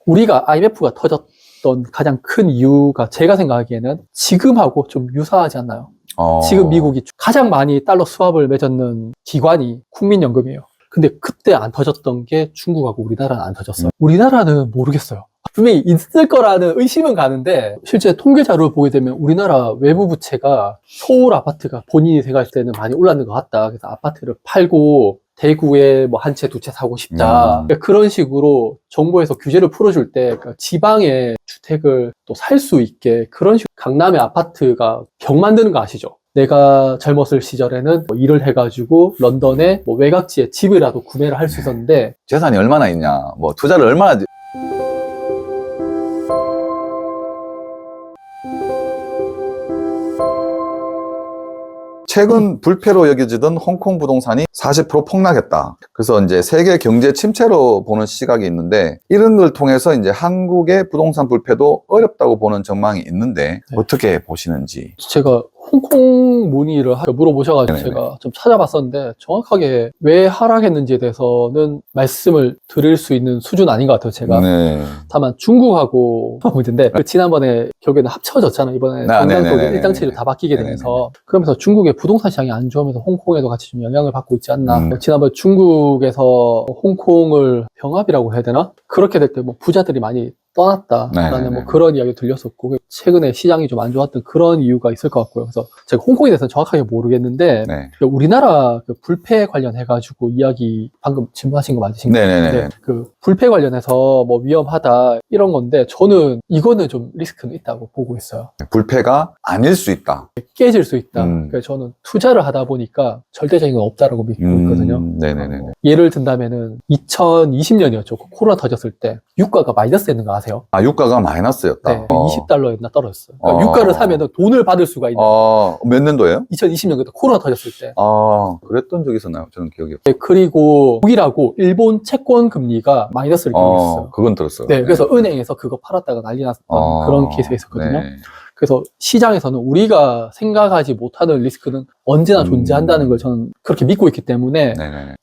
우리가 IMF가 터졌던 가장 큰 이유가 제가 생각하기에는 지금하고 좀 유사하지 않나요? 지금 미국이 가장 많이 달러 수합을 맺었는 기관이 국민연금이에요. 근데 그때 안 터졌던 게 중국하고 우리나라는 안 터졌어요. 우리나라는 모르겠어요. 분명히 있을 거라는 의심은 가는데 실제 통계 자료를 보게 되면 우리나라 외부 부채가 서울 아파트가 본인이 생각할 때는 많이 올랐는 것 같다. 그래서 아파트를 팔고 대구에 뭐 한 채, 두 채 사고 싶다. 그런 식으로 정부에서 규제를 풀어줄 때 지방에 주택을 또 살 수 있게 그런 식으로 강남의 아파트가 벽 만드는 거 아시죠? 내가 젊었을 시절에는 뭐 일을 해가지고 런던의 뭐 외곽지에 집이라도 구매를 할 수 있었는데 재산이 얼마나 있냐, 뭐 투자를 얼마나 최근 불패로 여겨지던 홍콩 부동산이 40% 폭락했다. 그래서 이제 세계 경제 침체로 보는 시각이 있는데 이런 걸 통해서 이제 한국의 부동산 불패도 어렵다고 보는 전망이 있는데 어떻게 보시는지. 제가 홍콩 문의를 물어보셔가지고 네네네. 제가 좀 찾아봤었는데 정확하게 왜 하락했는지에 대해서는 말씀을 드릴 수 있는 수준 아닌 것 같아요, 제가. 네. 다만 중국하고 문제인데 지난번에 결국에는 합쳐졌잖아요. 이번에 경상도에 일당 체제로 다 바뀌게 되면서 그러면서 중국의 부동산 시장이 안 좋으면서 홍콩에도 같이 좀 영향을 받고 있지 않나. 지난번 중국에서 홍콩을 병합이라고 해야 되나? 그렇게 될 때 뭐 부자들이 많이 떠났다라는 뭐 그런 이야기 들렸었고 최근에 시장이 좀 안 좋았던 그런 이유가 있을 것 같고요. 그래서 제가 홍콩에 대해서는 정확하게 모르겠는데 우리나라 그 불패 관련해가지고 이야기 방금 질문하신 거 맞으신가요? 그 불패 관련해서 뭐 위험하다 이런 건데 저는 이거는 좀 리스크는 있다고 보고 있어요. 불패가 아닐 수 있다. 깨질 수 있다. 그래서 저는 투자를 하다 보니까 절대적인 건 없다라고 믿고 있거든요. 예를 든다면은 2020년이었죠. 코로나 터졌을 때 유가가 마이너스였는 거 아세요? 아, 유가가 마이너스였다. 네, $20였나 떨어졌어요. 그러니까 유가를 사면 돈을 받을 수가 있는. 몇 년도예요? 2020년 그때 코로나 터졌을 때. 그랬던 적이 있었나요? 저는 기억이 없어요. 네, 그리고 독일하고 일본 채권 금리가 마이너스를 기록했어요. 그건 들었어요. 네, 그래서 은행에서 그거 팔았다가 난리 났던 그런 케이스가 있었거든요. 그래서 시장에서는 우리가 생각하지 못하는 리스크는 언제나 존재한다는 걸 저는 그렇게 믿고 있기 때문에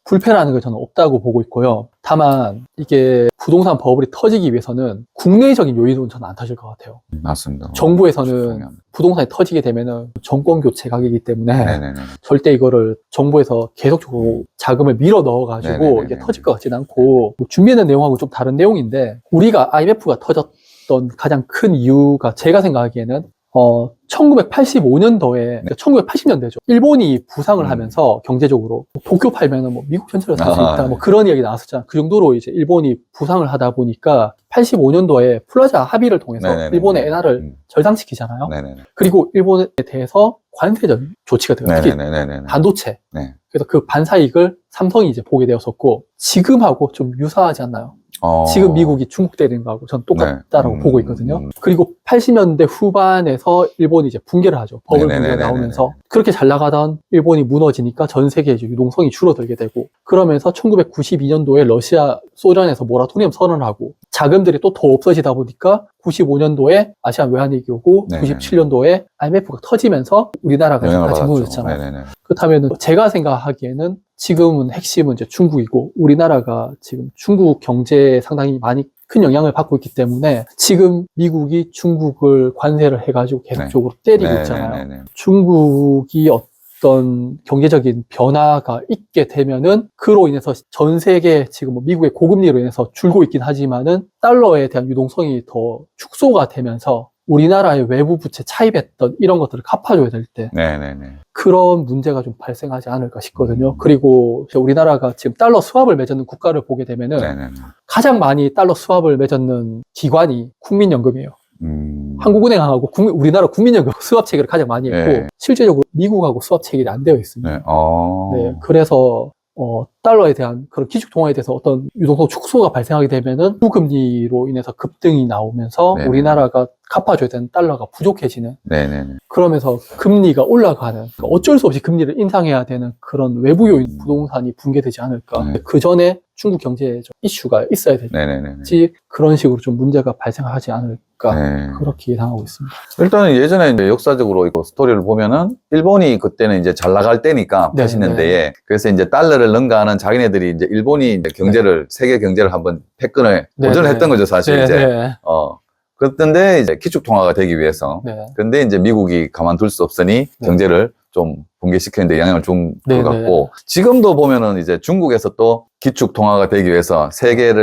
불패라는 걸 저는 없다고 보고 있고요. 다만 이게 부동산 버블이 터지기 위해서는 국내적인 요인으로는 저는 안 터질 것 같아요. 맞습니다. 정부에서는 부동산이 터지게 되면은 정권 교체 가격이기 때문에 절대 이거를 정부에서 계속적으로 자금을 밀어 넣어가지고 이게 터질 것 같지는 않고 뭐 준비해낸 내용하고 좀 다른 내용인데 우리가 IMF가 터졌던 가장 큰 이유가 제가 생각하기에는 1985년도에 1980년대죠. 일본이 부상을 하면서 경제적으로 도쿄 팔면은 뭐 미국 전체로 살 수 있다. 뭐 그런 이야기 나왔었잖아요. 그 정도로 이제 일본이 부상을 하다 보니까 85년도에 플라자 합의를 통해서 일본의 엔화를 절상시키잖아요. 그리고 일본에 대해서 관세적 조치가 들어요. 특히 반도체. 그래서 그 반사익을 삼성이 이제 보게 되었었고 지금하고 좀 유사하지 않나요? 지금 미국이 중국 때리는 거하고 전 똑같다라고 보고 있거든요. 그리고 80년대 후반에서 일본이 이제 붕괴를 하죠. 버블 붕괴가 나오면서 그렇게 잘 나가던 일본이 무너지니까 전 세계의 유동성이 줄어들게 되고 그러면서 1992년도에 러시아 소련에서 모라토리엄 선언을 하고 자금들이 또 더 없어지다 보니까 95년도에 아시안 외환위기 오고 97년도에 IMF가 터지면서 우리나라가 같이 무너졌잖아요. 그렇다면 제가 생각하기에는 지금은 핵심은 이제 중국이고 우리나라가 지금 중국 경제에 상당히 많이 큰 영향을 받고 있기 때문에 지금 미국이 중국을 관세를 해가지고 계속적으로 때리고 있잖아요. 중국이 어떤 경제적인 변화가 있게 되면은 그로 인해서 전 세계 지금 뭐 미국의 고금리로 인해서 줄고 있긴 하지만은 달러에 대한 유동성이 더 축소가 되면서 우리나라의 외부 부채 차입했던 이런 것들을 갚아줘야 될 때 그런 문제가 좀 발생하지 않을까 싶거든요. 그리고 우리나라가 지금 달러 수합을 맺는 국가를 보게 되면은 가장 많이 달러 수합을 맺는 기관이 국민연금이에요. 한국은행하고 우리나라 국민연금 수합 체계를 가장 많이 했고 실제적으로 미국하고 수합 체결이 안 되어 있습니다. 그래서 달러에 대한 그런 기축 통화에 대해서 어떤 유동성 축소가 발생하게 되면은 후금리로 인해서 급등이 나오면서 우리나라가 갚아줘야 되는 달러가 부족해지는 그러면서 금리가 올라가는 그러니까 어쩔 수 없이 금리를 인상해야 되는 그런 외부 요인 부동산이 붕괴되지 않을까. 그 전에 중국 경제에 좀 이슈가 있어야 될지 그런 식으로 좀 문제가 발생하지 않을까 않을까 네. 그렇게 예상하고 있습니다. 일단은 예전에 이제 역사적으로 이거 스토리를 보면은 일본이 그때는 이제 잘 나갈 때니까 네, 80년대에 그래서 이제 달러를 능가하는 자기네들이 이제 일본이 이제 경제를 세계 경제를 한번 패권을 네, 도전을 네. 했던 거죠 사실 네, 이제 네. 그랬던데 이제 기축 통화가 되기 위해서 네. 근데 이제 미국이 가만둘 수 없으니 네. 경제를 좀 붕괴시키는데 영향을 준 것 네, 같고 지금도 보면은 이제 중국에서 또 기축 통화가 되기 위해서 세계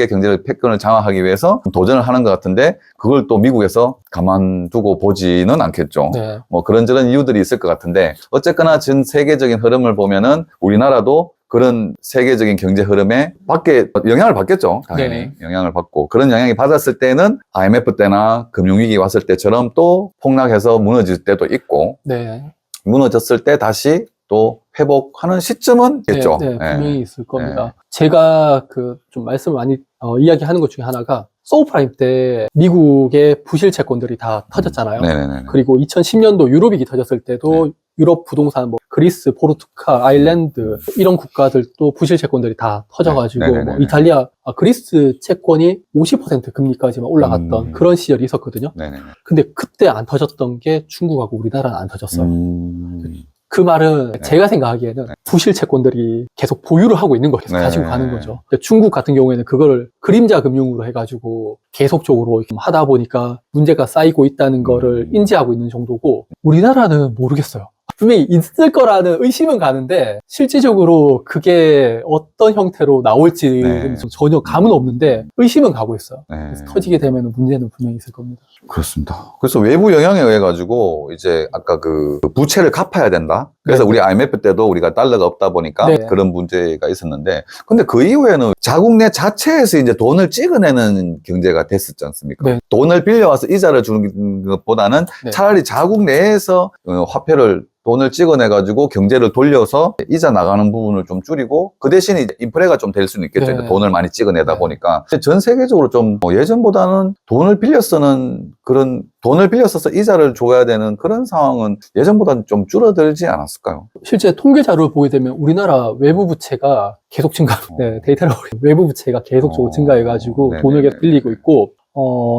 경제를 패권을 장악하기 위해서 도전을 하는 것 같은데 그걸 또 미국에서 가만두고 보지는 않겠죠. 네. 뭐 그런저런 이유들이 있을 것 같은데 어쨌거나 전 세계적인 흐름을 보면은 우리나라도 그런 세계적인 경제 흐름에 영향을 받겠죠. 당연히. 네. 영향을 받고. 그런 영향이 받았을 때는 IMF 때나 금융위기 왔을 때처럼 또 폭락해서 무너질 때도 있고, 네. 무너졌을 때 다시 또 회복하는 시점은 있겠죠. 네, 네, 예. 분명히 있을 겁니다. 제가 좀 말씀을 많이 이야기하는 것 중에 하나가 서브프라임 때 미국의 부실 채권들이 다 터졌잖아요. 네네네. 그리고 2010년도 유로위기 터졌을 때도 유럽 부동산 뭐 그리스, 포르투갈, 아일랜드 이런 국가들도 부실 채권들이 다 터져가지고 네네네네. 뭐 이탈리아, 그리스 채권이 50% 금리까지만 올라갔던 그런 시절이 있었거든요. 네네네. 근데 그때 안 터졌던 게 중국하고 우리나라는 안 터졌어요. 음. 그 말은 제가 생각하기에는 부실 채권들이 계속 보유를 하고 있는 거 계속 네. 가지고 가는 거죠. 근데 중국 같은 경우에는 그거를 그림자 금융으로 해가지고 계속적으로 이렇게 하다 보니까 문제가 쌓이고 있다는 거를 인지하고 있는 정도고 우리나라는 모르겠어요. 분명히 있을 거라는 의심은 가는데 실질적으로 그게 어떤 형태로 나올지는 네. 좀 전혀 감은 없는데 의심은 가고 있어요. 네. 그래서 터지게 되면 문제는 분명히 있을 겁니다. 그렇습니다. 그래서 외부 영향에 의해 가지고 이제 아까 그 부채를 갚아야 된다. 그래서 네. 우리 IMF 때도 우리가 달러가 없다 보니까 네. 그런 문제가 있었는데, 근데 그 이후에는 자국 내 자체에서 이제 돈을 찍어내는 경제가 됐었지 않습니까? 네. 돈을 빌려와서 이자를 주는 것보다는 네. 차라리 자국 내에서 돈을 찍어내가지고 경제를 돌려서 이자 나가는 부분을 좀 줄이고 그 대신에 이제 인프레가 좀 될 수는 있겠죠. 네. 이제 돈을 많이 찍어내다 네. 보니까. 근데 전 세계적으로 좀 예전보다는 돈을 빌려서서 이자를 줘야 되는 그런 상황은 예전보다는 좀 줄어들지 않았을까요? 실제 통계 자료를 보게 되면 우리나라 외부 부채가 계속 네, 데이터를 보면 외부 부채가 계속적으로 증가해가지고 네네네. 돈을 계속 빌리고 있고,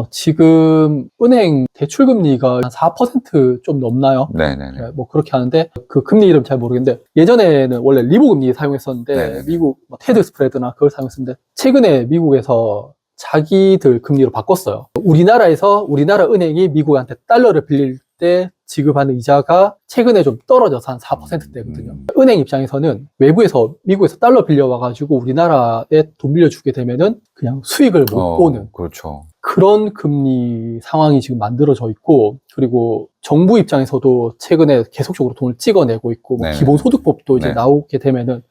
지금 은행 대출 금리가 한 4%좀 넘나요? 네네네. 네, 뭐 그렇게 하는데 그 금리 이름 잘 모르겠는데 예전에는 원래 리보 금리 사용했었는데 네네네. 미국 뭐 테드 스프레드나 그걸 사용했었는데 최근에 미국에서 자기들 금리로 바꿨어요. 우리나라 은행이 미국한테 달러를 빌릴 때 지급하는 이자가 최근에 좀 떨어져서 한 4%대거든요. 은행 입장에서는 미국에서 달러 빌려와가지고 우리나라에 돈 빌려주게 되면은 그냥 수익을 못 보는 그렇죠. 그런 금리 상황이 지금 만들어져 있고, 그리고 정부 입장에서도 최근에 계속적으로 돈을 찍어내고 있고, 뭐 네. 기본소득법도 이제 네. 나오게 되면은,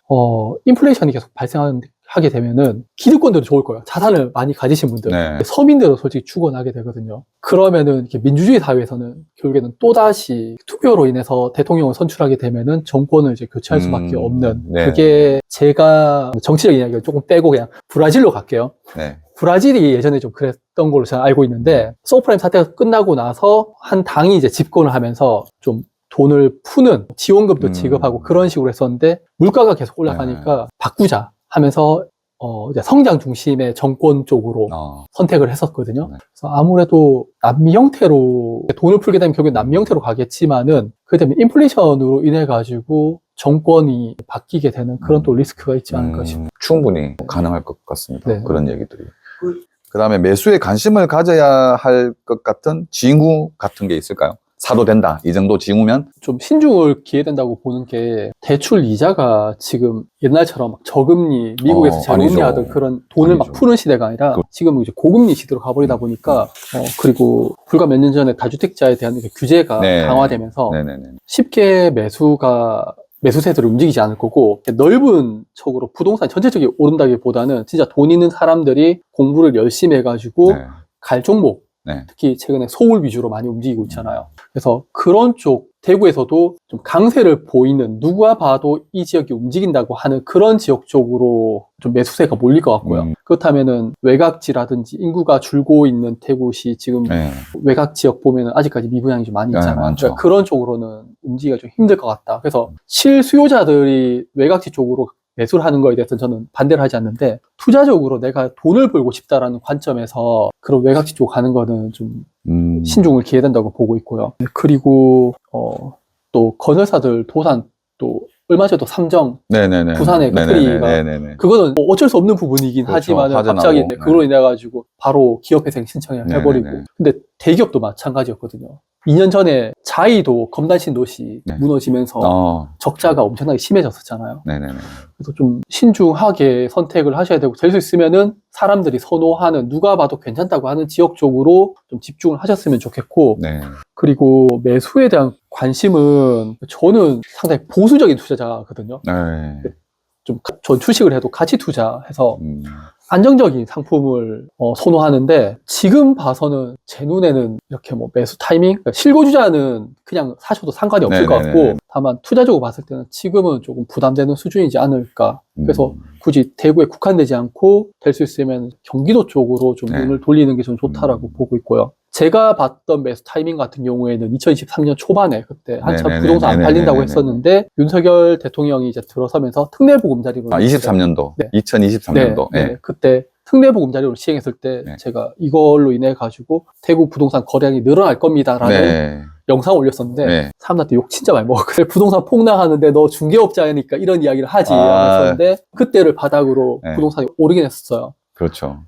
인플레이션이 계속 발생하게 되면은 기득권들도 좋을 거예요. 자산을 많이 가지신 분들. 네. 서민들도 솔직히 죽어나게 되거든요. 그러면은 이렇게 민주주의 사회에서는 결국에는 또다시 투표로 인해서 대통령을 선출하게 되면은 정권을 이제 교체할 수밖에 없는, 네. 그게 제가 정치적 이야기를 조금 빼고 그냥 브라질로 갈게요. 네. 브라질이 예전에 좀 그랬던 걸로 제가 알고 있는데, 서브프라임 사태가 끝나고 나서 한 당이 이제 집권을 하면서 좀 돈을 푸는 지원금도 지급하고 그런 식으로 했었는데, 물가가 계속 올라가니까 바꾸자 하면서 이제 성장 중심의 정권 쪽으로 선택을 했었거든요. 네. 그래서 아무래도 남미 형태로 돈을 풀게 되면 결국 남미 형태로 가겠지만은, 그게 되면 인플레이션으로 인해 가지고 정권이 바뀌게 되는 그런 또 리스크가 있지 않을까 싶습니다. 충분히 가능할 것 같습니다. 네. 그런 얘기들이. 그 다음에 매수에 관심을 가져야 할 것 같은 징후 같은 게 있을까요? 사도 된다. 이 정도 징후면? 좀 신중을 기해야 된다고 보는 게, 대출 이자가 지금 옛날처럼 막 저금리, 미국에서 제로금리 아니죠. 하던 그런 돈을 막 아니죠. 푸는 시대가 아니라 지금 이제 고금리 시대로 가버리다 보니까, 그리고 불과 몇 년 전에 다주택자에 대한 이제 규제가 네. 강화되면서 네네네. 쉽게 매수세들을 움직이지 않을 거고, 넓은 척으로 부동산 전체적이 오른다기보다는 진짜 돈 있는 사람들이 공부를 열심히 해가지고 네. 갈 종목, 네. 특히 최근에 서울 위주로 많이 움직이고 있잖아요. 그래서 그런 쪽, 대구에서도 좀 강세를 보이는, 누가 봐도 이 지역이 움직인다고 하는 그런 지역 쪽으로 좀 매수세가 몰릴 것 같고요. 그렇다면은 외곽지라든지 인구가 줄고 있는 대구시, 지금 네. 외곽 지역 보면은 아직까지 미분양이 좀 많이 있잖아요. 많죠. 그러니까 그런 쪽으로는 움직이기가 좀 힘들 것 같다. 그래서 실수요자들이 외곽지 쪽으로 매수를 하는 거에 대해서는 저는 반대를 하지 않는데 투자적으로 내가 돈을 벌고 싶다라는 관점에서 그런 외곽지 쪽 가는 거는 좀 신중을 기해야 된다고 보고 있고요. 그리고 또 건설사들 도산 또 얼마 전에도 삼정 네네네. 부산의 배터리가 네네네. 그거는 뭐 어쩔 수 없는 부분이긴 그렇죠. 하지만 화재 갑자기 나고. 그걸로 인해 가지고 바로 기업회생 신청을 네네네. 해버리고 근데 대기업도 마찬가지였거든요. 2년 전에 자이도 검단 신도시 네. 무너지면서 적자가 엄청나게 심해졌었잖아요. 네네네. 그래서 좀 신중하게 선택을 하셔야 되고 될 수 있으면은 사람들이 선호하는 누가 봐도 괜찮다고 하는 지역 쪽으로 좀 집중을 하셨으면 좋겠고 네. 그리고 매수에 대한 관심은 저는 상당히 보수적인 투자자거든요. 네. 전 주식을 해도 가치 투자해서 음. 안정적인 상품을 선호하는데 지금 봐서는 제 눈에는 이렇게 뭐 매수 타이밍 그러니까 실고주자는 그냥 사셔도 상관이 없을 것 네네네. 같고 다만 투자적으로 봤을 때는 지금은 조금 부담되는 수준이지 않을까 그래서 음. 굳이 대구에 국한되지 않고 될 수 있으면 경기도 쪽으로 좀 네. 눈을 돌리는 게 좀 좋다라고 보고 있고요. 제가 봤던 매수 타이밍 같은 경우에는 2023년 초반에 그때 한참 네네네. 부동산 안 팔린다고 네네네네. 했었는데 윤석열 대통령이 이제 들어서면서 특례보금자리로 23년도. 네. 2023년도. 네, 그때 특례보금자리로 시행했을 때 네. 제가 이걸로 인해 가지고 대구 부동산 거래량이 늘어날 겁니다라는 네. 영상 올렸었는데 네. 사람들한테 욕 진짜 많이 먹었거든요. 부동산 폭락하는데 너 중개업자니까 이런 이야기를 하지 아. 하면서 그때를 바닥으로 네. 부동산이 오르긴 했었어요. 그렇죠.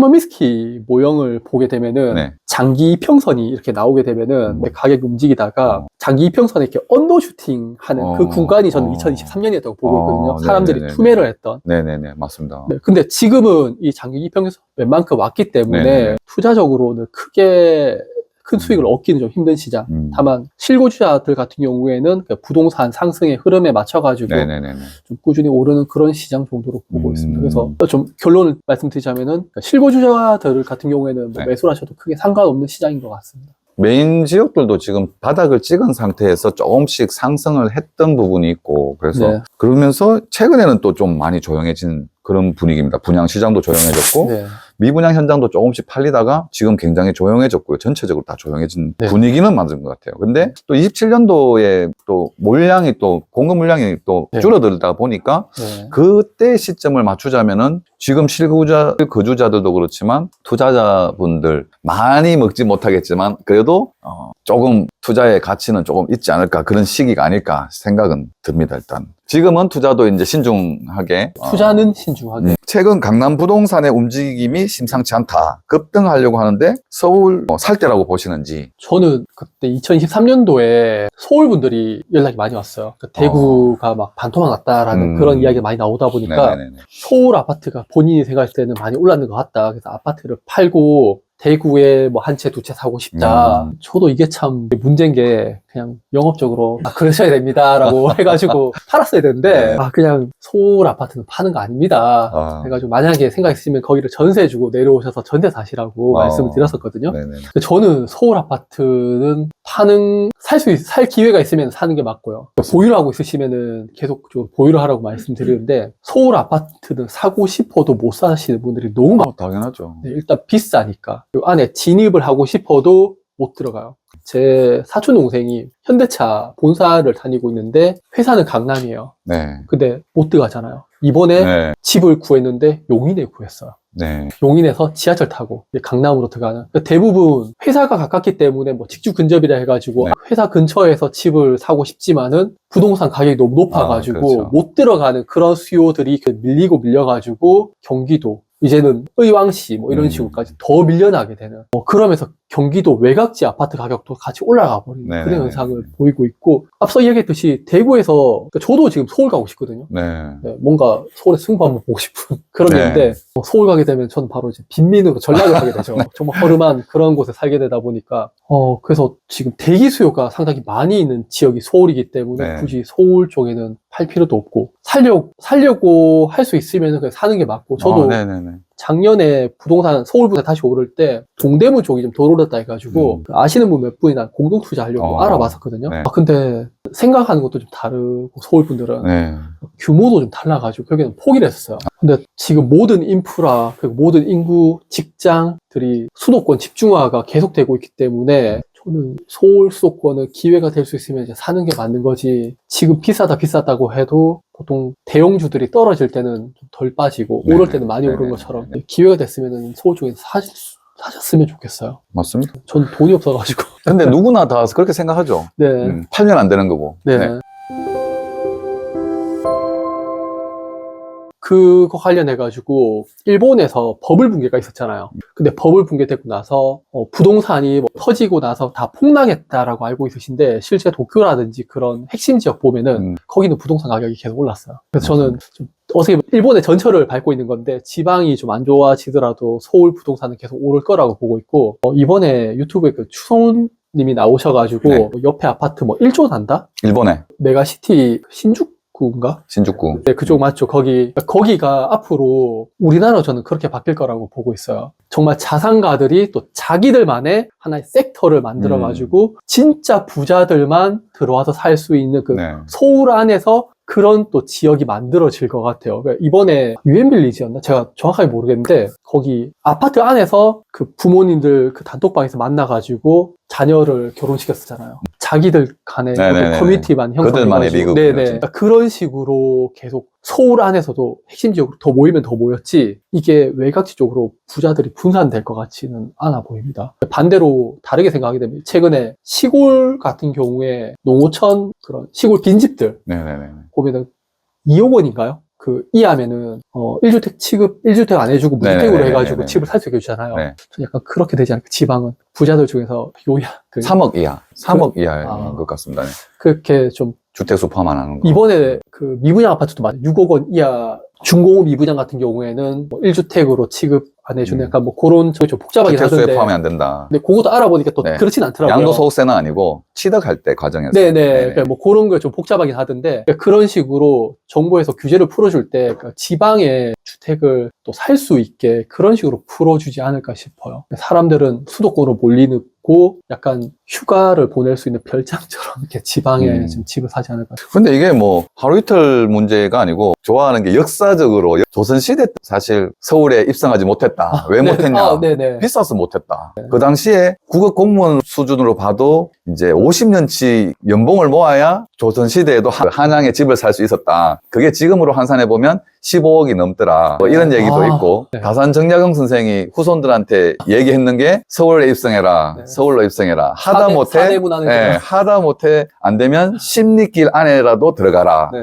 하이머미스키 모형을 보게 되면은 네. 장기 이평선이 이렇게 나오게 되면은 가격이 움직이다가 장기 이평선에 이렇게 언더슈팅 하는 그 구간이 저는 2023년이었다고 보고 있거든요. 사람들이 네네네네. 투매를 했던. 네네네. 맞습니다. 네, 근데 지금은 이 장기 이평선 웬만큼 왔기 때문에 네네네. 투자적으로는 크게 큰 수익을 얻기는 좀 힘든 시장. 다만 실고주자들 같은 경우에는 그 부동산 상승의 흐름에 맞춰가지고 네네네. 좀 꾸준히 오르는 그런 시장 정도로 보고 있습니다. 그래서 좀 결론을 말씀드리자면은 실고주자들 같은 경우에는 뭐 네. 매수를 하셔도 크게 상관없는 시장인 것 같습니다. 메인 지역들도 지금 바닥을 찍은 상태에서 조금씩 상승을 했던 부분이 있고 그래서 네. 그러면서 최근에는 또 좀 많이 조용해진 그런 분위기입니다. 분양 시장도 조용해졌고 네. 미분양 현장도 조금씩 팔리다가 지금 굉장히 조용해졌고요. 전체적으로 다 조용해진 네. 분위기는 맞은 것 같아요. 근데 또 27년도에 또 물량이 또 공급 물량이 또 네. 줄어들다 보니까 네. 그때 시점을 맞추자면은 지금 실거주자, 거주자들도 그렇지만 투자자분들 많이 먹지 못하겠지만 그래도 조금 투자의 가치는 조금 있지 않을까 그런 시기가 아닐까 생각은 듭니다. 일단 지금은 투자도 이제 신중하게 투자는 신중하게. 최근 강남 부동산의 움직임이 심상치 않다. 급등하려고 하는데 서울 살 때라고 보시는지. 저는 그때 2023년도에 서울 분들이 연락이 많이 왔어요. 그러니까 대구가 막 반토막 났다라는 그런 이야기가 많이 나오다 보니까 네네네. 서울 아파트가 본인이 생각할 때는 많이 올랐는 것 같다. 그래서 아파트를 팔고 대구에 뭐 한 채, 두 채 사고 싶다. 저도 이게 참 문제인 게 그냥 영업적으로 그러셔야 됩니다라고 해가지고 팔았어야 되는데 네. 그냥 서울 아파트는 파는 거 아닙니다. 해가지고 만약에 생각 있으면 거기를 전세 주고 내려오셔서 전세 사시라고 말씀을 드렸었거든요. 네네. 저는 서울 아파트는 살 기회가 있으면 사는 게 맞고요. 보유를 하고 있으시면은 계속 좀 보유를 하라고 말씀드리는데 서울 아파트는 사고 싶어도 못 사시는 분들이 너무 많아요. 당연하죠. 일단 비싸니까. 그 안에 진입을 하고 싶어도 못 들어가요. 제 사촌 동생이 현대차 본사를 다니고 있는데 회사는 강남이에요. 네. 근데 못 들어가잖아요. 이번에 네. 집을 구했는데 용인에 구했어요. 네. 용인에서 지하철 타고 강남으로 들어가는. 그러니까 대부분 회사가 가깝기 때문에 뭐 직주 근접이라 해가지고 네. 회사 근처에서 집을 사고 싶지만은 부동산 가격이 너무 높아가지고 그렇죠. 못 들어가는 그런 수요들이 밀리고 밀려가지고 경기도 이제는 의왕시 뭐 이런 식으로까지 더 밀려나게 되는 그러면서 경기도 외곽지 아파트 가격도 같이 올라가 버리는 네네네. 그런 현상을 보이고 있고 앞서 이야기했듯이 대구에서 그러니까 저도 지금 서울 가고 싶거든요. 네. 네, 뭔가 서울의 승부 한번 보고 싶은 그런 네. 일인데 서울 가게 되면 저는 바로 이제 빈민으로 전락을 하게 되죠. 정말 허름한 그런 곳에 살게 되다 보니까 그래서 지금 대기 수요가 상당히 많이 있는 지역이 서울이기 때문에 네. 굳이 서울 쪽에는 팔 필요도 없고 살려고 할 수 있으면 그냥 사는 게 맞고 저도 네네네. 작년에 서울 부동산 다시 오를 때 동대문 쪽이 좀 덜 오르다 해가지고 아시는 분 몇 분이나 공동 투자하려고 알아봤었거든요. 네. 근데 생각하는 것도 좀 다르고 서울 분들은 네. 규모도 좀 달라가지고 결국에는 포기를 했어요. 근데 지금 모든 인프라 그리고 모든 인구 직장들이 수도권 집중화가 계속되고 있기 때문에 저는 서울 수도권은 기회가 될 수 있으면 이제 사는 게 맞는 거지. 지금 비싸다고 해도 보통 대형주들이 떨어질 때는 좀 덜 빠지고 네. 오를 때는 많이 오른 네. 것처럼 기회가 됐으면 서울 쪽에서 사셨으면 좋겠어요. 맞습니다. 전 돈이 없어가지고. 근데 누구나 다 그렇게 생각하죠. 네. 팔면 안 되는 거고. 네. 그거 관련해가지고 일본에서 버블 붕괴가 있었잖아요. 근데 버블 붕괴되고 나서 부동산이 뭐 터지고 나서 다 폭락했다라고 알고 있으신데 실제 도쿄라든지 그런 핵심 지역 보면은 거기는 부동산 가격이 계속 올랐어요. 그래서 저는 좀 어떻게 보면 일본의 전철을 밟고 있는 건데 지방이 좀 안 좋아지더라도 서울 부동산은 계속 오를 거라고 보고 있고 이번에 유튜브에 그 추성훈 님이 나오셔가지고 네. 옆에 아파트 뭐 1조 난다? 일본에 메가시티 신주쿠인가? 신주쿠. 네, 그쪽 맞죠. 거기가 앞으로 우리나라 저는 그렇게 바뀔 거라고 보고 있어요. 정말 자산가들이 또 자기들만의 하나의 섹터를 만들어가지고 진짜 부자들만 들어와서 살 수 있는 그 네. 서울 안에서 그런 또 지역이 만들어질 것 같아요. 그러니까 이번에 유엔빌리지였나? 제가 정확하게 모르겠는데 거기 아파트 안에서 그 부모님들 그 단톡방에서 만나가지고 자녀를 결혼시켰었잖아요. 자기들 간의 네네네네. 커뮤니티만 그들만의 형성해가지고 리그. 네네. 그렇지. 그러니까 그런 식으로 계속 서울 안에서도 핵심 지역으로 더 모이면 더 모였지 이게 외곽지 쪽으로 부자들이 분산될 것 같지는 않아 보입니다. 반대로 다르게 생각하게 되면 최근에 시골 같은 경우에 농어촌 그런 시골 빈집들 네네네. 보면은 2억 원인가요? 그 이하면은 1주택 취급 1주택 안 해주고 무주택으로 네네네네네. 해가지고 집을 살 수 있게 해주잖아요. 네. 좀 약간 그렇게 되지 않을까? 지방은 부자들 중에서 요야 3억 이하. 3억 이하인 아. 것 같습니다. 네. 그렇게 좀 주택수 포함 안 하는 거. 이번에 그 미분양 아파트도 맞아요. 6억 원 이하 중공업 미분양 같은 경우에는 뭐 1주택으로 취급 안 해주는 약간 뭐 그런 저기 좀 복잡하긴 주택수에 하던데. 포함이 안 된다. 근데 그것도 알아보니까 또 네. 그렇진 않더라고요. 양도소득세는 아니고 취득할 때 과정에서. 네네. 그러니까 뭐 그런 거 좀 복잡하긴 하던데 그러니까 그런 식으로 정부에서 규제를 풀어줄 때 그러니까 지방에 주택을 또 살 수 있게 그런 식으로 풀어주지 않을까 싶어요. 사람들은 수도권으로 몰리고 약간 휴가를 보낼 수 있는 별장처럼 이렇게 지방에 좀 집을 사지 않을까. 근데 이게 뭐 하루 이틀 문제가 아니고 좋아하는 게 역사적으로 조선시대 때 사실 서울에 입성하지 못했다. 왜 못했냐? 네네. 비싸서 못했다. 그 당시에 국어 공무원 수준으로 봐도 이제 50년치 연봉을 모아야 조선시대에도 한양에 집을 살 수 있었다. 그게 지금으로 환산해 보면 15억이 넘더라. 뭐 이런 얘기도 있고 네. 다산 정약용 선생이 후손들한테 얘기했는 게 서울에 입성해라. 네. 서울로 입성해라. 하다 사대 못해 문화는 예, 하다 못해 안 되면 십리길 안에라도 들어가라. 네.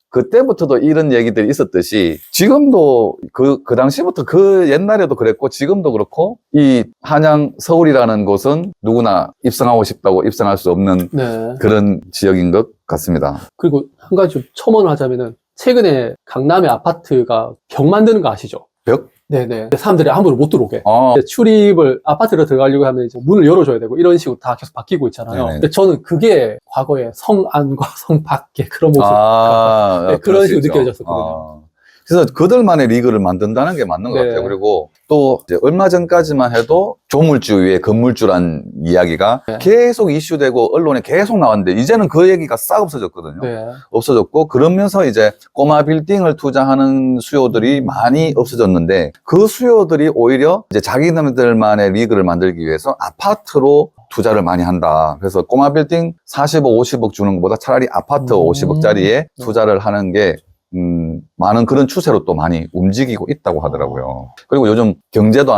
그때부터도 이런 얘기들이 있었듯이 지금도 그 당시부터 그 옛날에도 그랬고 지금도 그렇고 이 한양 서울이라는 곳은 누구나 입성하고 싶다고 입성할 수 없는 네. 그런 지역인 것 같습니다. 그리고 한 가지 좀 첨언을 하자면은 최근에 강남의 아파트가 벽 만드는 거 아시죠? 벽? 네네. 사람들이 함부로 못 들어오게. 어, 출입을 아파트로 들어가려고 하면 이제 문을 열어줘야 되고 이런 식으로 다 계속 바뀌고 있잖아요. 네네. 근데 저는 그게 과거에 성 안과 성 밖의 그런 모습 네, 그럴 그런 수 식으로 있죠. 느껴졌었거든요. 그래서 그들만의 리그를 만든다는 게 맞는 것 네. 같아요. 그리고 또 이제 얼마 전까지만 해도 조물주 위에 건물주란 이야기가 네. 계속 이슈되고 언론에 계속 나왔는데 이제는 그 얘기가 싹 없어졌거든요. 네. 없어졌고 그러면서 이제 꼬마 빌딩을 투자하는 수요들이 많이 없어졌는데 그 수요들이 오히려 이제 자기네들만의 리그를 만들기 위해서 아파트로 투자를 많이 한다. 그래서 꼬마 빌딩 40억, 50억 주는 것보다 차라리 아파트 50억짜리에 투자를 하는 게 많은 그런 추세로 또 많이 움직이고 있다고 하더라고요. 그리고 요즘 경기도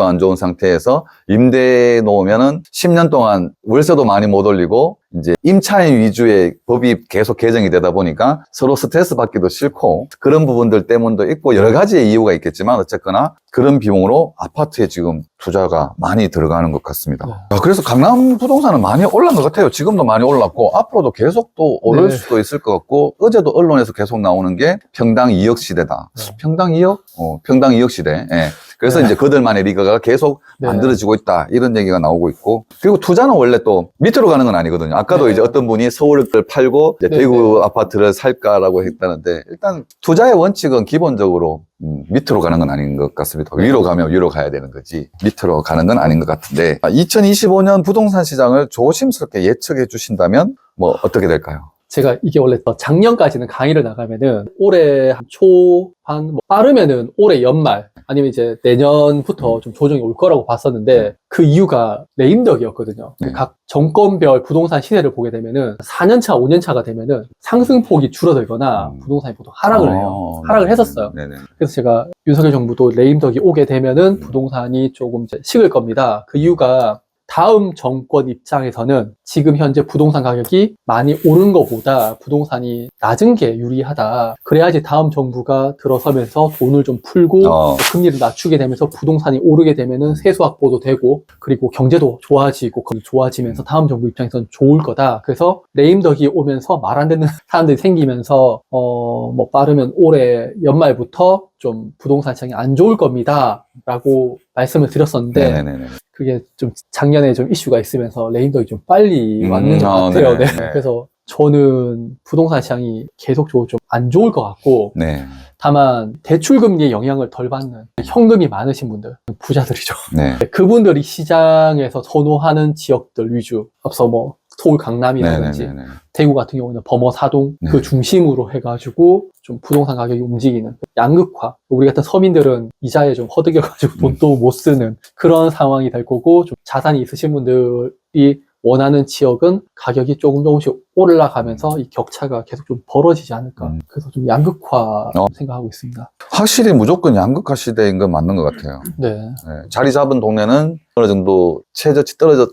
안 좋은 상태에서 임대해 놓으면은 10년 동안 월세도 많이 못 올리고 이제 임차인 위주의 법이 계속 개정이 되다 보니까 서로 스트레스 받기도 싫고 그런 부분들 때문도 있고 여러 가지의 이유가 있겠지만 어쨌거나 그런 비용으로 아파트에 지금 투자가 많이 들어가는 것 같습니다. 네. 그래서 강남 부동산은 많이 올란 것 같아요. 지금도 많이 올랐고 앞으로도 계속 또 오를 네. 수도 있을 것 같고 어제도 언론에서 계속 나오는 게 평당 2억 시대다. 네. 평당 2억? 평당 2억 시대. 예. 그래서 네. 이제 그들만의 리그가 계속 네. 만들어지고 있다. 이런 얘기가 나오고 있고. 그리고 투자는 원래 또 밑으로 가는 건 아니거든요. 아까도 네. 이제 어떤 분이 서울을 팔고 이제 네. 대구 아파트를 살까라고 했다는데 일단 투자의 원칙은 기본적으로 밑으로 가는 건 아닌 것 같습니다. 위로 가면 위로 가야 되는 거지 밑으로 가는 건 아닌 것 같은데 2025년 부동산 시장을 조심스럽게 예측해 주신다면 뭐 어떻게 될까요? 제가 이게 원래 작년까지는 강의를 나가면은 올해 초반 빠르면은 올해 연말 아니면 이제 내년부터 좀 조정이 올 거라고 봤었는데 그 이유가 레임덕이었거든요. 네. 각 정권별 부동산 시세를 보게 되면은 4년차, 5년차가 되면은 상승폭이 줄어들거나 부동산이 보통 하락을 해요. 하락을 했었어요. 네네. 그래서 제가 윤석열 정부도 레임덕이 오게 되면은 부동산이 조금 이제 식을 겁니다. 그 이유가 다음 정권 입장에서는 지금 현재 부동산 가격이 많이 오른 것보다 부동산이 낮은 게 유리하다. 그래야지 다음 정부가 들어서면서 돈을 좀 풀고 금리를 낮추게 되면서 부동산이 오르게 되면은 세수 확보도 되고 그리고 경제도 좋아지고 좋아지면서 다음 정부 입장에서는 좋을 거다. 그래서 레임덕이 오면서 말 안 듣는 사람들이 생기면서 뭐 빠르면 올해 연말부터 좀 부동산 시장이 안 좋을 겁니다. 라고 말씀을 드렸었는데 네네네. 그게 좀 작년에 좀 이슈가 있으면서 레임덕이 좀 빨리 왔는 것 같아요. 네. 그래서 저는 부동산 시장이 계속적으로 좀 안 좋을 것 같고 네. 다만 대출금리의 영향을 덜 받는 현금이 많으신 분들, 부자들이죠. 네. 그분들이 시장에서 선호하는 지역들 위주, 앞서 뭐 서울 강남이라든지 네네네네. 대구 같은 경우는 범어 사동 네. 그 중심으로 해가지고 좀 부동산 가격이 움직이는 양극화. 우리 같은 서민들은 이자에 좀 허덕여가지고 돈도 못 쓰는 그런 상황이 될 거고 좀 자산이 있으신 분들이 원하는 지역은 가격이 조금씩 올라가면서 이 격차가 계속 좀 벌어지지 않을까. 그래서 좀 양극화 생각하고 있습니다. 확실히 무조건 양극화 시대인 건 맞는 것 같아요. 네. 네. 자리 잡은 동네는 어느 정도 최저치 떨어져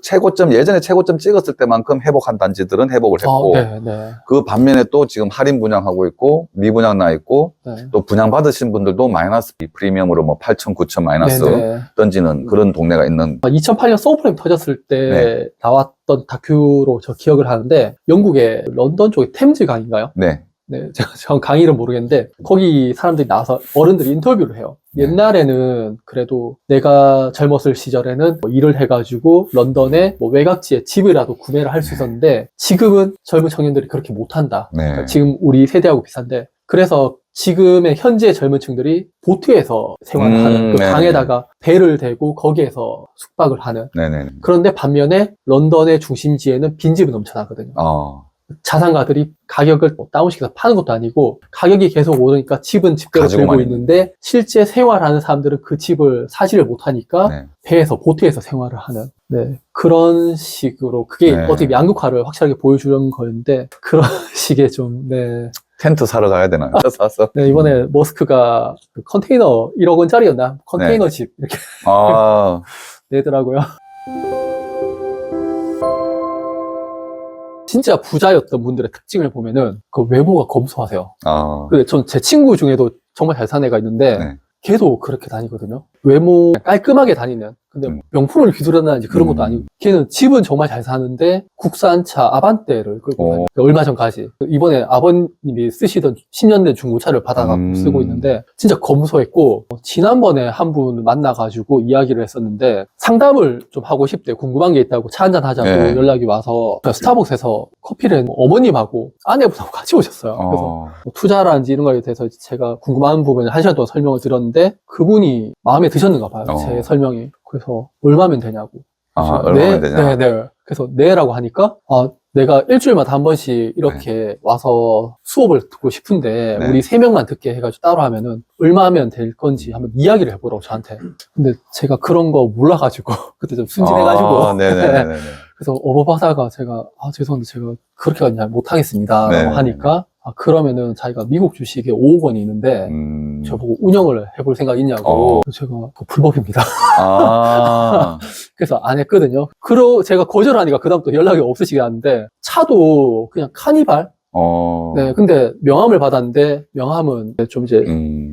예전에 최고점 찍었을 때만큼 회복한 단지들은 회복을 했고 네, 네. 그 반면에 또 지금 할인 분양하고 있고 미분양 나 있고 네. 또 분양 받으신 분들도 마이너스 프리미엄으로 뭐 8천, 9천 마이너스 네네. 던지는 그런 동네가 있는 2008년 서브프라임 터졌을 때 네. 나왔던 다큐로 저 기억을 하는데 영국의 런던 쪽에 템즈 강인가요? 네. 네, 제가 강의를 모르겠는데 거기 사람들이 나와서 어른들이 인터뷰를 해요. 네. 옛날에는 그래도 내가 젊었을 시절에는 뭐 일을 해가지고 런던의 뭐 외곽지에 집이라도 구매를 할 수 있었는데 지금은 젊은 청년들이 그렇게 못한다. 네. 그러니까 지금 우리 세대하고 비슷한데 그래서 지금의 현재 젊은 층들이 보트에서 생활을 하는 그 네. 강에다가 배를 대고 거기에서 숙박을 하는 네네. 그런데 반면에 런던의 중심지에는 빈집이 넘쳐나거든요. 자산가들이 가격을 뭐 다운시켜서 파는 것도 아니고 가격이 계속 오르니까 집은 집대로 들고 있는데 실제 생활하는 사람들은 그 집을 사지를 못하니까 네. 배에서 보트에서 생활을 하는 네, 그런 식으로 그게 네. 어떻게 양극화를 확실하게 보여주는 거였는데 그런 식의 좀 네. 텐트 사러 가야 되나요? 사서. 네, 이번에 머스크가 그 컨테이너 1억 원짜리였나? 컨테이너 집 이렇게 내더라고요. 진짜 부자였던 분들의 특징을 보면은 그 외모가 검소하세요. 근데 전 제 친구 중에도 정말 잘 사는 애가 있는데 네. 걔도 그렇게 다니거든요. 외모 깔끔하게 다니는. 근데 명품을 휘두른다든지 그런 것도 아니고 걔는 집은 정말 잘 사는데 국산차 아반떼를 끌고 다녀요. 얼마 전까지 이번에 아버님이 쓰시던 10년 된 중고차를 받아갖고 쓰고 있는데 진짜 검소했고 지난번에 한 분 만나가지고 이야기를 했었는데 상담을 좀 하고 싶대. 궁금한 게 있다고 차 한잔 하자고 네. 연락이 와서 스타벅스에서 커피를 어머님하고 아내분하고 같이 오셨어요. 그래서 뭐 투자라든지 이런 거에 대해서 제가 궁금한 부분을 1시간 동안 설명을 드렸는데 그분이 마음에 드셨는가 봐요. 제 설명이. 그래서 얼마면 되냐고. 얼마면 되냐? 네. 그래서 네라고 하니까 내가 일주일마다 한 번씩 이렇게 와서 수업을 듣고 싶은데 우리 3명만 듣게 해가지고 따로 하면은 얼마면 될 건지 한번 이야기를 해보라고 저한테. 근데 제가 그런 거 몰라가지고 그때 좀 순진해가지고 네네네. 그래서 어버바다가 제가 죄송한데 제가 그렇게까지 잘 못하겠습니다 라고 하니까 그러면은 자기가 미국 주식에 5억 원이 있는데 저보고 운영을 해볼 생각 있냐고. 제가 불법입니다. 그래서 안 했거든요. 제가 거절하니까 그다음부터 연락이 없으시게 하는데 차도 그냥 카니발. 네, 근데 명함을 받았는데 명함은 좀 이제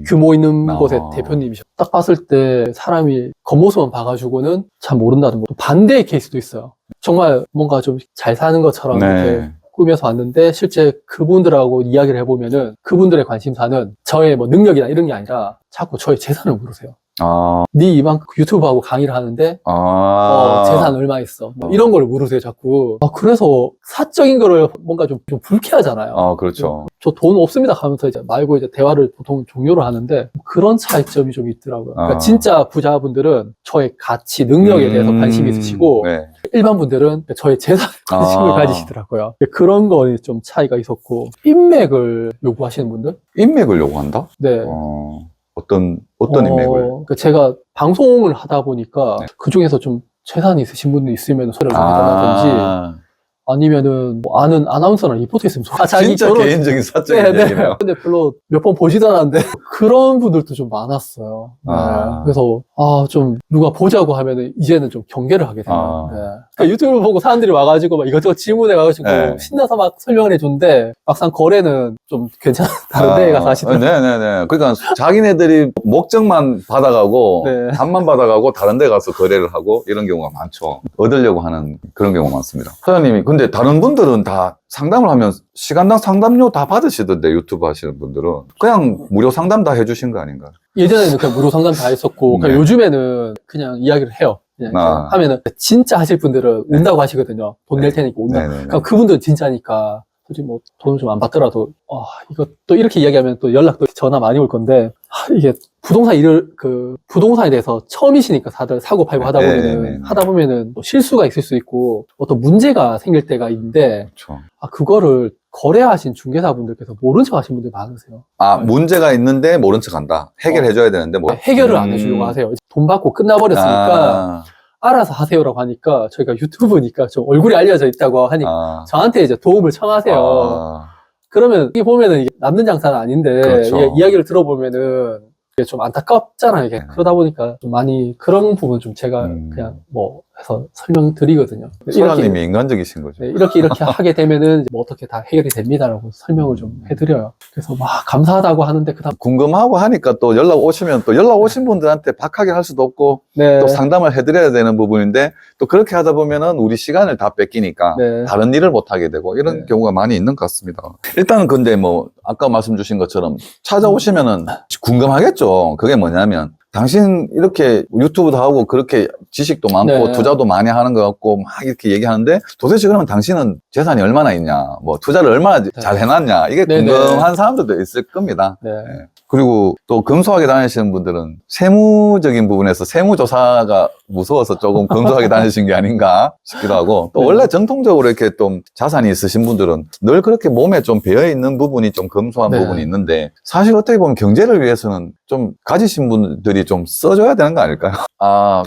규모 있는 곳의 대표님이셔. 딱 봤을 때 사람이 겉모습만 봐가지고는 잘 모른다는 거. 또 반대의 케이스도 있어요. 정말 뭔가 좀 잘 사는 것처럼 이렇게 꾸며서 왔는데 실제 그분들하고 이야기를 해보면은 그분들의 관심사는 저의 뭐 능력이나 이런 게 아니라 자꾸 저의 재산을 물으세요. 아, 네 이만큼 유튜브하고 강의를 하는데 재산 얼마 있어? 뭐 이런 걸 물으세요, 자꾸. 그래서 사적인 거를 뭔가 좀 불쾌하잖아요. 그렇죠. 저 돈 없습니다 하면서 이제 말고 이제 대화를 보통 종료를 하는데 그런 차이점이 좀 있더라고요. 그러니까 진짜 부자분들은 저의 가치, 능력에 대해서 관심이 있으시고 네. 일반 분들은 저의 재산에 관심을 가지시더라고요. 그런 거에 좀 차이가 있었고 인맥을 요구하시는 분들? 인맥을 요구한다? 네. 어떤 인맥을? 그러니까 제가 방송을 하다 보니까 네. 그 중에서 좀 재산이 있으신 분이 있으면 소리를 좀 해달라든지 아니면은 뭐 아는 아나운서나 리포터 있으면 자기 진짜 결혼 개인적인 사적인 네. 얘기네요. 근데 별로 몇 번 보지도 않았는데 그런 분들도 좀 많았어요. 네. 그래서 좀 누가 보자고 하면은 이제는 좀 경계를 하게 되네요. 네. 그러니까 유튜브 보고 사람들이 와가지고 막 이것저것 질문해가지고 네. 신나서 막 설명을 해줬는데 막상 거래는 좀 괜찮아 다른 데에 가서 하시더라고요. 네네네. 그러니까 자기네들이 목적만 받아가고 네. 답만 받아가고 다른 데 가서 거래를 하고 이런 경우가 많죠. 얻으려고 하는 그런 경우가 많습니다. 사장님이 근데 다른 분들은 다 상담을 하면 시간당 상담료 다 받으시던데 유튜브 하시는 분들은 그냥 무료 상담 다 해주신 거 아닌가요? 예전에는 그냥 무료 상담 다 했었고 네. 요즘에는 그냥 이야기를 해요. 그냥 하면은 진짜 하실 분들은 운다고 하시거든요. 돈 낼 테니까 운다. 그러니까 그분들은 진짜니까 솔직히 뭐 돈을 좀 안 받더라도 이거 또 이렇게 이야기하면 또 연락도 전화 많이 올 건데 이게 부동산에 대해서 처음이시니까 다들 사고 팔고 하다 보면은 또 실수가 있을 수 있고 어떤 문제가 생길 때가 있는데 그렇죠. 그거를 거래하신 중개사분들께서 모른 척 하신 분들이 많으세요. 문제가 있는데 모른 척 한다. 해결해줘야 되는데 해결을 안 해주려고 하세요. 돈 받고 끝나버렸으니까 알아서 하세요라고 하니까 저희가 유튜브니까 좀 얼굴이 알려져 있다고 하니까 저한테 이제 도움을 청하세요. 그러면 이게 보면은 이게 남는 장사는 아닌데 그렇죠. 이게 이야기를 들어보면은 이게 좀 안타깝잖아요. 이게 그러다 보니까 좀 많이 그런 부분 좀 제가 그냥 뭐 해서 설명드리거든요. 소라님이 인간적이신 거죠. 이렇게 하게 되면은 뭐 어떻게 다 해결이 됩니다라고 설명을 좀 해드려요. 그래서 막 감사하다고 하는데 그다음 궁금하고 하니까 또 연락 오시면 또 연락 오신 분들한테 박하게 할 수도 없고 또 상담을 해드려야 되는 부분인데 또 그렇게 하다 보면은 우리 시간을 다 뺏기니까 다른 일을 못 하게 되고 이런 경우가 많이 있는 것 같습니다. 일단은 근데 뭐 아까 말씀 주신 것처럼 찾아오시면은 궁금하겠죠. 그게 뭐냐면 당신 이렇게 유튜브도 하고 그렇게 지식도 많고 투자도 많이 하는 것 같고 막 이렇게 얘기하는데 도대체 그러면 당신은 재산이 얼마나 있냐, 뭐 투자를 얼마나 잘 해놨냐 이게 궁금한 사람들도 있을 겁니다. 그리고 또 검소하게 다니시는 분들은 세무적인 부분에서 세무조사가 무서워서 조금 검소하게 다니신 게 아닌가 싶기도 하고 또 원래 정통적으로 이렇게 좀 자산이 있으신 분들은 늘 그렇게 몸에 좀 배어있는 부분이 좀 검소한 부분이 있는데 사실 어떻게 보면 경제를 위해서는 좀 가지신 분들이 좀 써줘야 되는 거 아닐까요?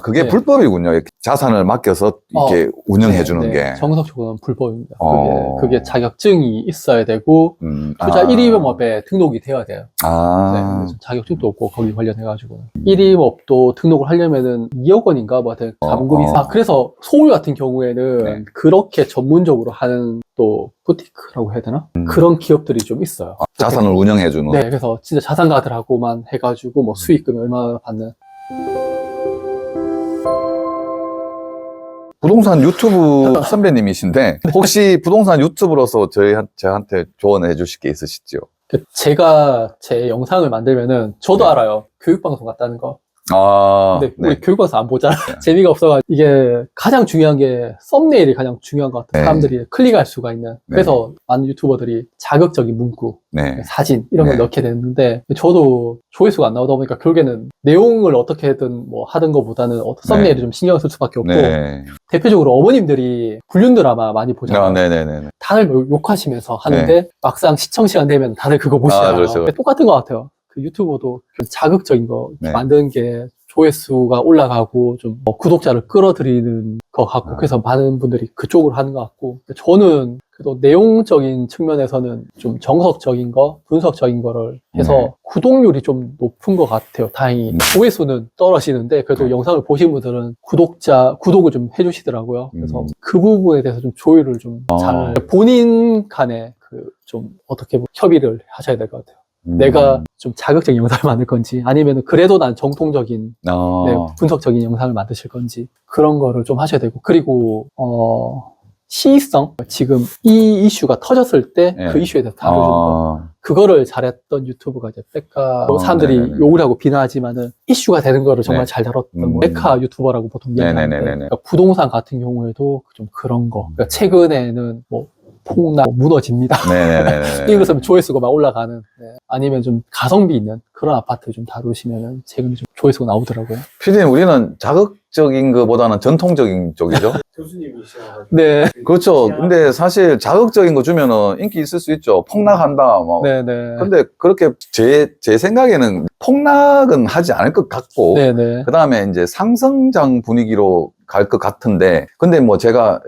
그게 불법이군요. 이렇게 자산을 맡겨서 이렇게 운영해주는 게. 정석적으로는 불법입니다. 그게 자격증이 있어야 되고 투자 1위업에 등록이 되어야 돼요. 근데 자격증도 없고 거기 관련해가지고 1위업도 등록을 하려면은 2억 원인가 뭐 하여튼 가분금이 그래서 서울 같은 경우에는 그렇게 전문적으로 하는 또 부티크라고 해야 되나? 그런 기업들이 좀 있어요. 자산을 운영해주는. 그래서 진짜 자산가들하고만 해가지고 뭐 수익금이 얼마나 받는. 부동산 유튜브 선배님이신데 혹시 부동산 유튜브로서 저한테 조언해 주실 게 있으시죠? 제가 제 영상을 만들면은 저도 알아요. 교육방송 같다는 거. 근데 우리 교육방송 안 보잖아. 재미가 없어가지고 이게 가장 중요한 게 썸네일이 가장 중요한 것 같아요. 사람들이 클릭할 수가 있는. 그래서 많은 유튜버들이 자극적인 문구, 사진 이런 걸 넣게 되는데 저도 조회수가 안 나오다 보니까 결국에는 내용을 어떻게든 뭐 하던 것보다는 썸네일에 좀 신경을 쓸 수밖에 없고 대표적으로 어머님들이 불륜 드라마 많이 보잖아요. 다들 욕하시면서 하는데 막상 시청 시간 되면 다들 그거 보시잖아요. 그렇죠. 똑같은 것 같아요. 그 유튜버도 자극적인 거 만드는 게 조회수가 올라가고 좀 구독자를 끌어들이는 것 같고 그래서 많은 분들이 그쪽으로 하는 것 같고 저는 그래도 내용적인 측면에서는 좀 정석적인 거, 분석적인 거를 해서 구독률이 좀 높은 것 같아요. 다행히 조회수는 떨어지는데 그래도 영상을 보신 분들은 구독을 좀 해주시더라고요. 그래서 그 부분에 대해서 좀 조율을 좀 잘 본인 간에 좀 어떻게 협의를 하셔야 될 것 같아요. 내가 좀 자극적인 영상을 만들 건지 아니면 그래도 난 정통적인 분석적인 영상을 만드실 건지 그런 거를 좀 하셔야 되고 그리고 시의성 지금 이 이슈가 터졌을 때 그 이슈에 대해서 다루는 거 그거를 잘했던 유튜브가 이제 백카 사람들이 네네네. 욕을 하고 비난하지만은 이슈가 되는 거를 정말 네. 잘 다뤘던 뭐 음. 백카 유튜버라고 보통 얘기하는데 네네네네. 그러니까 부동산 같은 경우에도 좀 그런 거 그러니까 최근에는 뭐 폭락 무너집니다. 네네네. 이것은 조회수가 막 올라가는 네. 아니면 좀 가성비 있는 그런 아파트 좀 다루시면은 최근에 좀 조회수가 나오더라고요. 피디님, 우리는 자극적인 것보다는 전통적인 쪽이죠? 교수님이시라가지고. 네, 그렇죠. 근데 사실 자극적인 거 주면은 인기 있을 수 있죠. 폭락한다, 뭐. 네네. 근데 그렇게 제 생각에는 폭락은 하지 않을 것 같고, 네네. 그 다음에 이제 상승장 분위기로 갈 것 같은데, 근데 뭐 제가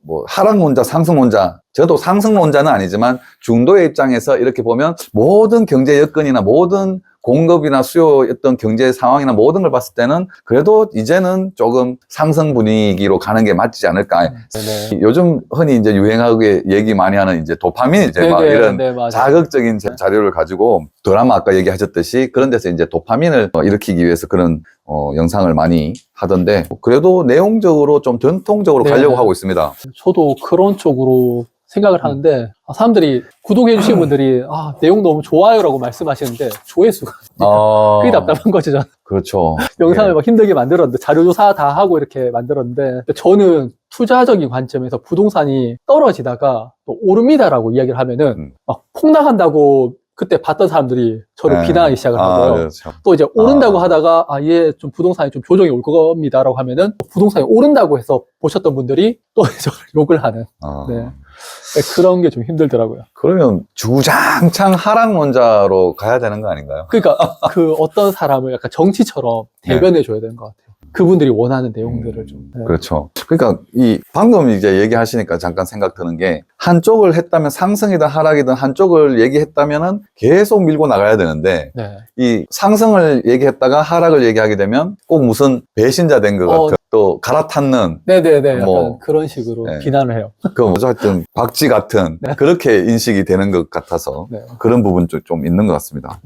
뭐 하락론자, 상승론자, 저도 상승론자는 아니지만 중도의 입장에서 이렇게 보면 모든 경제 여건이나 모든 공급이나 수요 어떤 경제 상황이나 모든 걸 봤을 때는 그래도 이제는 조금 상승 분위기로 가는 게 맞지 않을까. 네네. 요즘 흔히 이제 유행하게 얘기 많이 하는 이제 도파민 이제 막 이런 네, 맞아요. 자극적인 자료를 가지고 드라마 아까 얘기하셨듯이 그런 데서 이제 도파민을 일으키기 위해서 그런 영상을 많이 하던데 그래도 내용적으로 좀 전통적으로 네. 가려고 하고 있습니다. 저도 그런 쪽으로 생각을 하는데 사람들이 구독해 주신 분들이 내용 너무 좋아요라고 말씀하시는데 조회수가 그게 답답한 거죠. 저는. 그렇죠. 영상을 예. 막 힘들게 만들었는데 자료조사 다 하고 이렇게 만들었는데 저는 투자적인 관점에서 부동산이 떨어지다가 또 오릅니다라고 이야기를 하면은 막 폭락한다고 그때 봤던 사람들이 저를 네. 비난하기 시작을 하고요. 그렇죠. 또 이제 오른다고 하다가 얘 좀 부동산이 좀 조정이 올 겁니다라고 하면은 부동산이 오른다고 해서 보셨던 분들이 또 저를 욕을 하는 네. 그런 게 좀 힘들더라고요. 그러면 주장창 하락론자로 가야 되는 거 아닌가요? 그러니까 그 어떤 사람을 약간 정치처럼 대변해 줘야 되는 것 같아요. 그분들이 원하는 내용들을 좀. 네. 그렇죠. 그러니까 방금 이제 얘기하시니까 잠깐 생각 드는 게 한쪽을 했다면 상승이든 하락이든 한쪽을 얘기했다면은 계속 밀고 나가야 되는데 네. 이 상승을 얘기했다가 하락을 얘기하게 되면 꼭 무슨 배신자 된 것 같은 또 갈아탔는 네네네. 약간 뭐, 그런 식으로 네. 비난을 해요. 그 뭐죠 하여튼 박쥐 같은 그렇게 인식이 되는 것 같아서 네. 그런 부분 좀 있는 것 같습니다.